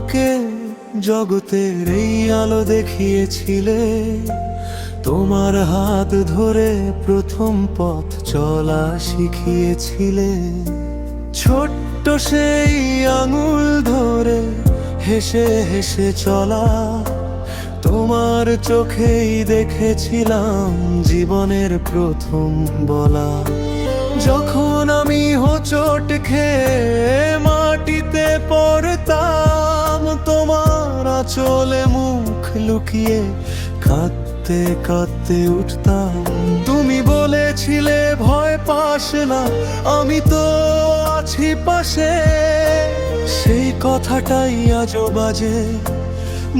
আমাকে জগতের এই আলো দেখিয়েছিলে, তোমার হাত ধরে প্রথম পথ চলা শিখিয়েছিলে। ছোট্ট সেই আঙুল ধরে হেসে হেসে চলা, তোমার চোখেই দেখেছিলাম জীবনের প্রথম বলা। যখন আমি হোঁচট খেয়ে মাটিতে পড়তাম, তোমার আঁচলে মুখ লুকিয়ে কাঁদতে কাঁদতে উঠতাম। তুমি বলেছিলে ভয় পাস না, আমি তো আছি পাশে। সেই কথাটাই আজও বাজে,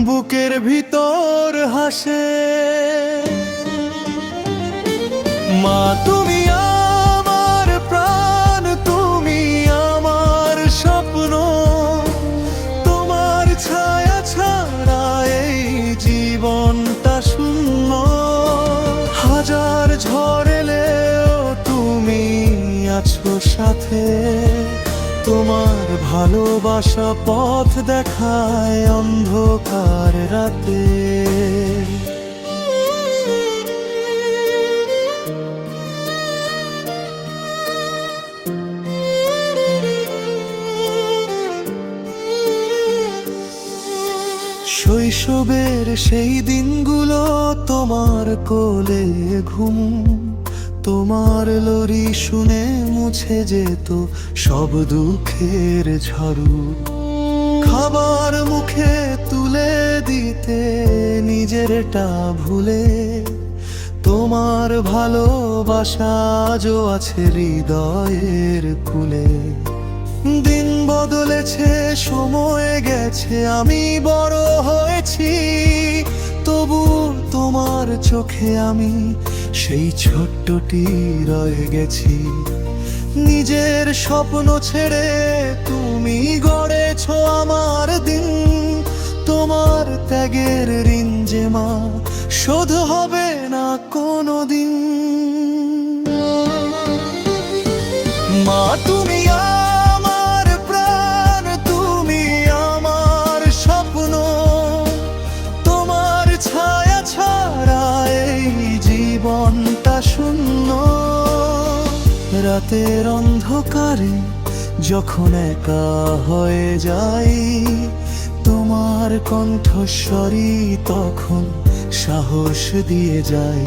বুকের ভিতর হাসে। মা তুমি আমার প্রাণ, তুমি আমার স্বপ্ন। তোমার ছায়া ছাড়া এই জীবনটা শূন্য। হাজার ঝড় এলেও তুমি আছো সাথে, তোমার ভালোবাসা পথ দেখায় অন্ধকার রাতে। শৈশবের সেই দিনগুলো, তোমার কোলে ঘুম, তোমার লরি শুনে মুছে যেত সব দুঃখের ঝড়ু। খাবার মুখে তুলে দিতে নিজেরটা ভুলে, তোমার ভালোবাসা আজও আছে হৃদয়ের কুলে। দিন বদলেছে, সময় গেছে, আমি বড় হয়েছি, তবু তোমার চোখে আমি সেই ছোট্টটি রয়ে গেছি। নিজের স্বপ্ন ছেড়ে তুমি গড়েছো আমার দিন, তোমার ত্যাগের ঋণ যে মা শোধ হবে না কোনোদিন। মা তুমি আমার প্রাণ, তুমি আমার স্বপ্ন। তোমার ছায়া ছাড়া এই জীবনটা শূন্য। রাতের অন্ধকারে যখন একা হয়ে যাই, তোমার কণ্ঠস্বরই তখন সাহস দিয়ে যায়।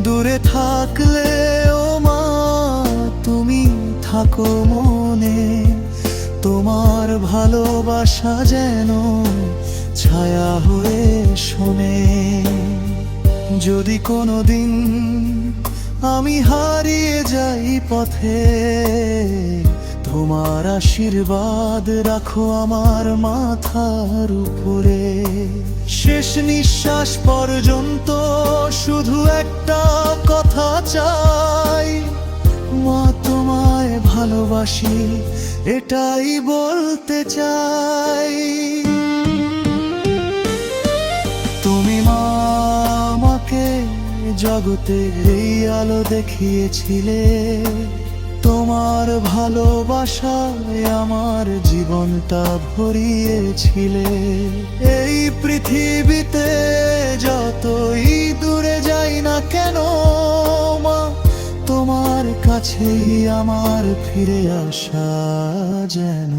দূরে থাকলেও মা তুমি থাকো মনে, তোমার ভালোবাসা যেন ছায়া হয়ে শোনে। যদি কোনোদিন আমি হারিয়ে যাই পথে, তোমার আশীর্বাদ রাখো আমার মাথার উপরে। শেষ নিঃশ্বাস পর্যন্ত শুধু একটা কথা চাই, মা তোমায় ভালোবাসি, এটাই বলতে চাই। তুমি মা আমাকে জগতের এই আলো দেখিয়েছিলে, তোমার ভালোবাসায় আমার জীবনটা ভরিয়েছিলে। এই পৃথিবীতে যতই দূরে যাই না কেন মা, তোমার কাছেই আমার ফিরে আসা যেন।